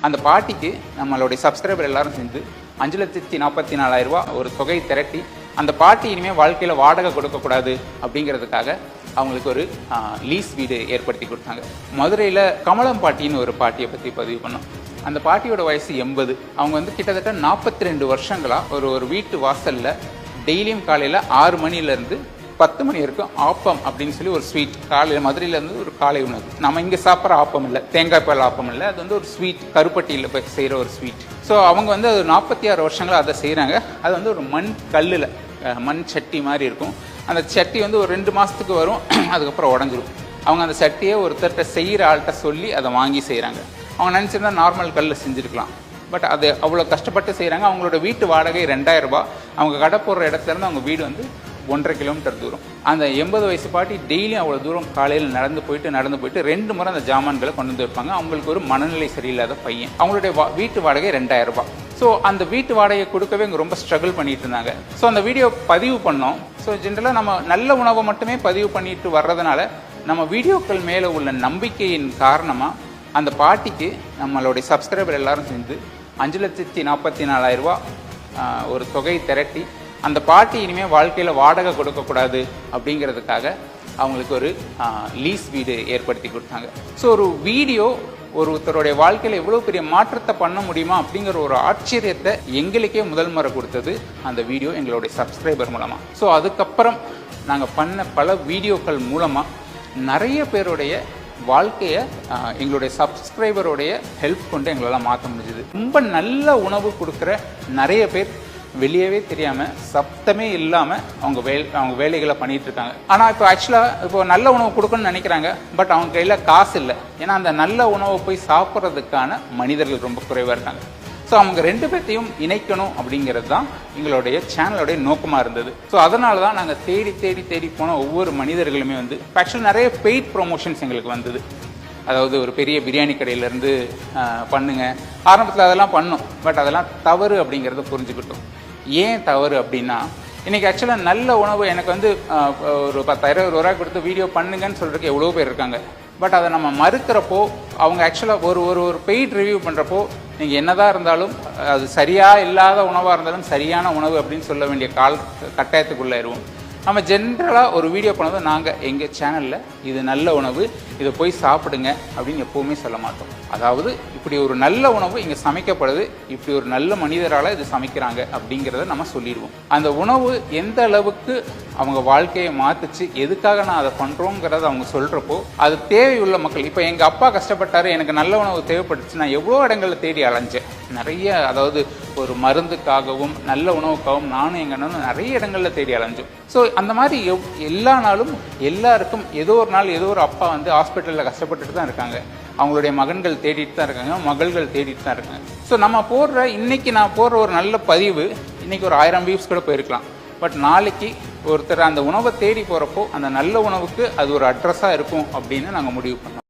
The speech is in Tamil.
அந்த பாட்டிக்கு நம்மளுடைய சப்ஸ்கிரைபர் எல்லாரும் சேர்ந்து 5,44,000 ரூபா ஒரு தொகை திரட்டி அந்த பாட்டி இனிமேல் வாழ்க்கையில் வாடகை கொடுக்கக்கூடாது அப்படிங்கிறதுக்காக அவங்களுக்கு ஒரு லீஸ் வீடு ஏற்படுத்தி கொடுத்தாங்க. மதுரையில் கமலம் பாட்டின்னு ஒரு பாட்டியை பற்றி பதிவு பண்ணோம். அந்த பாட்டியோட வயசு 80. அவங்க வந்து கிட்டத்தட்ட 42 வருஷங்களாக ஒரு வீட்டு வாசலில் டெய்லியும் காலையில் 6 மணிலேருந்து 10 மணி வரைக்கும் ஆப்பம் அப்படின்னு சொல்லி ஒரு ஸ்வீட் காலையில் மதுரையிலேருந்து ஒரு காலை உணவு. நம்ம இங்கே சாப்பிட்ற ஆப்பம் இல்லை, தேங்காய் பால் ஆப்பம் இல்லை, அது வந்து ஒரு ஸ்வீட் கருப்பட்டியில் போய் செய்கிற ஒரு ஸ்வீட். ஸோ அவங்க வந்து அது 46 வருஷங்களாக அதை செய்கிறாங்க. அது வந்து ஒரு மண் கல்லில் மண் சட்டி மாதிரி இருக்கும். அந்த சட்டி வந்து ஒரு 2 மாதத்துக்கு வரும், அதுக்கப்புறம் உடஞ்சிரும். அவங்க அந்த சட்டியை ஒருத்தர்கிட்ட செய்கிற ஆள்கிட்ட சொல்லி அதை வாங்கி செய்கிறாங்க. அவங்க நினச்சிருந்தா நார்மல் கல்லில் செஞ்சுருக்கலாம், பட் அது அவ்வளோ கஷ்டப்பட்டு செய்கிறாங்க. அவங்களோட வீட்டு வாடகை 2000 ரூபாய். அவங்க கடை போடுற இடத்துலேருந்து அவங்க வீடு வந்து 1.5 கிலோமீட்டர் தூரம். அந்த 80 வயசு பாட்டி டெய்லியும் அவ்வளோ தூரம் காலையில் நடந்து போயிட்டு 2 முறை அந்த ஜாமான்களை கொண்டு வந்து வைப்பாங்க. அவங்களுக்கு ஒரு மனநிலை சரியில்லாத பையன். அவங்களுடைய வீட்டு வாடகை 2000 ரூபாய். ஸோ அந்த வீட்டு வாடகையை கொடுக்கவே இங்கே ரொம்ப ஸ்ட்ரகிள் பண்ணிட்டு இருந்தாங்க. ஸோ அந்த வீடியோ பதிவு பண்ணோம். ஸோ ஜென்ரலாக நம்ம நல்ல உணவை மட்டுமே பதிவு பண்ணிட்டு வர்றதுனால நம்ம வீடியோக்கள் மேலே உள்ள நம்பிக்கையின் காரணமாக அந்த பாட்டிக்கு நம்மளுடைய சப்ஸ்கிரைபர் எல்லாரும் சேர்ந்து 5,44,000 ரூபா ஒரு தொகை திரட்டி அந்த பாட்டி இனிமேல் வாழ்க்கையில் வாடகை கொடுக்கக்கூடாது அப்படிங்கிறதுக்காக அவங்களுக்கு ஒரு லீஸ் வீடு ஏற்படுத்தி கொடுத்தாங்க. ஸோ ஒரு வீடியோ ஒருத்தருடைய வாழ்க்கையில் எவ்வளோ பெரிய மாற்றத்தை பண்ண முடியுமா அப்படிங்கிற ஒரு ஆச்சரியத்தை எங்களுக்கே முதல் முறை கொடுத்தது அந்த வீடியோ எங்களுடைய சப்ஸ்கிரைபர் மூலமாக. ஸோ அதுக்கப்புறம் நாங்கள் பண்ண பல வீடியோக்கள் மூலமாக நிறைய பேருடைய வாழ்க்கையை எங்களுடைய சப்ஸ்கிரைபருடைய ஹெல்ப் கொண்டு எங்களால் மாற்ற முடிஞ்சுது. ரொம்ப நல்ல உணவு கொடுக்குற நிறைய பேர் வெளியவே தெரியாமல் சத்தமே இல்லாமல் அவங்க வேலைகளை பண்ணிட்டு இருக்காங்க. ஆனால் இப்போ ஆக்சுவலாக இப்போ நல்ல உணவு கொடுக்கணும்னு நினைக்கிறாங்க, பட் அவங்க கையில் காசு இல்லை. ஏன்னா அந்த நல்ல உணவை போய் சாப்பிட்றதுக்கான மனிதர்கள் ரொம்ப குறைவாக இருக்காங்க. ஸோ அவங்க 2 பேர்த்தையும் இணைக்கணும் அப்படிங்கிறது தான் எங்களுடைய சேனலோடைய நோக்கமாக இருந்தது. ஸோ அதனால தான் நாங்கள் தேடி போன ஒவ்வொரு மனிதர்களுமே வந்து ஆக்சுவலாக நிறைய பெய்ட் ப்ரொமோஷன்ஸ் எங்களுக்கு வந்தது. அதாவது ஒரு பெரிய பிரியாணி கடையிலேருந்து பண்ணுங்க, ஆரம்பத்தில் அதெல்லாம் பண்ணோம், பட் அதெல்லாம் தவறு அப்படிங்கிறத புரிஞ்சுக்கிட்டோம். ஏன் தவறு அப்படின்னா, இன்றைக்கி ஆக்சுவலாக நல்ல உணவு எனக்கு வந்து ஒரு 10,000 ரூபா கொடுத்து வீடியோ பண்ணுங்கன்னு சொல்கிறதுக்கு எவ்வளோ பேர் இருக்காங்க. பட் அதை நம்ம மறுக்கிறப்போ அவங்க ஆக்சுவலாக ஒரு பெய்ட் ரிவ்யூ பண்ணுறப்போ நீங்கள் என்னதான் இருந்தாலும் அது சரியாக இல்லாத உணவாக இருந்தாலும் சரியான உணவு அப்படின்னு சொல்ல வேண்டிய கட்டாயத்துக்குள்ளாயிருவோம். நம்ம ஜென்ரலாக ஒரு வீடியோ பண்ணது நாங்கள் எங்கள் சேனலில் இது நல்ல உணவு, இதை போய் சாப்பிடுங்க அப்படின்னு எப்போவுமே சொல்ல மாட்டோம். அதாவது இப்படி ஒரு நல்ல உணவு இங்கே சமைக்கப்படுது, இப்படி ஒரு நல்ல மனிதரால் இது சமைக்கிறாங்க அப்படிங்கிறத நம்ம சொல்லிடுவோம். அந்த உணவு எந்த அளவுக்கு அவங்க வாழ்க்கையை மாற்றுச்சு, எதுக்காக நான் அதை பண்ணுறோங்கிறத அவங்க சொல்கிறப்போ அது தேவையுள்ள மக்கள். இப்போ எங்கள் அப்பா கஷ்டப்பட்டார், எனக்கு நல்ல உணவு தேவைப்பட்டுச்சு, நான் எவ்வளோ இடங்களில் தேடி அலைஞ்சேன். நிறைய, அதாவது ஒரு மருந்துக்காகவும் நல்ல உணவுக்காகவும் நானும் எங்கள் அண்ணனும் நிறைய இடங்களில் தேடி அலைஞ்சோம். ஸோ அந்த மாதிரி எல்லா நாளும் எல்லாருக்கும் ஏதோ ஒரு நாள் ஏதோ ஒரு அப்பா வந்து ஹாஸ்பிட்டலில் கஷ்டப்பட்டுட்டு தான் இருக்காங்க. அவங்களுடைய மகன்கள் தேடிட்டு தான் இருக்காங்க, மகள்கள் தேடிட்டு தான் இருக்காங்க. ஸோ நம்ம இன்னைக்கு நான் போடுற ஒரு நல்ல பதிவு இன்னைக்கு ஒரு 1000 வியூஸ் கூட போயிருக்கலாம். பட் நாளைக்கு ஒருத்தர் அந்த உணவை தேடி போகிறப்போ அந்த நல்ல உணவுக்கு அது ஒரு அட்ரஸாக இருக்கும் அப்படின்னு நாங்கள் முடிவு பண்ணோம்.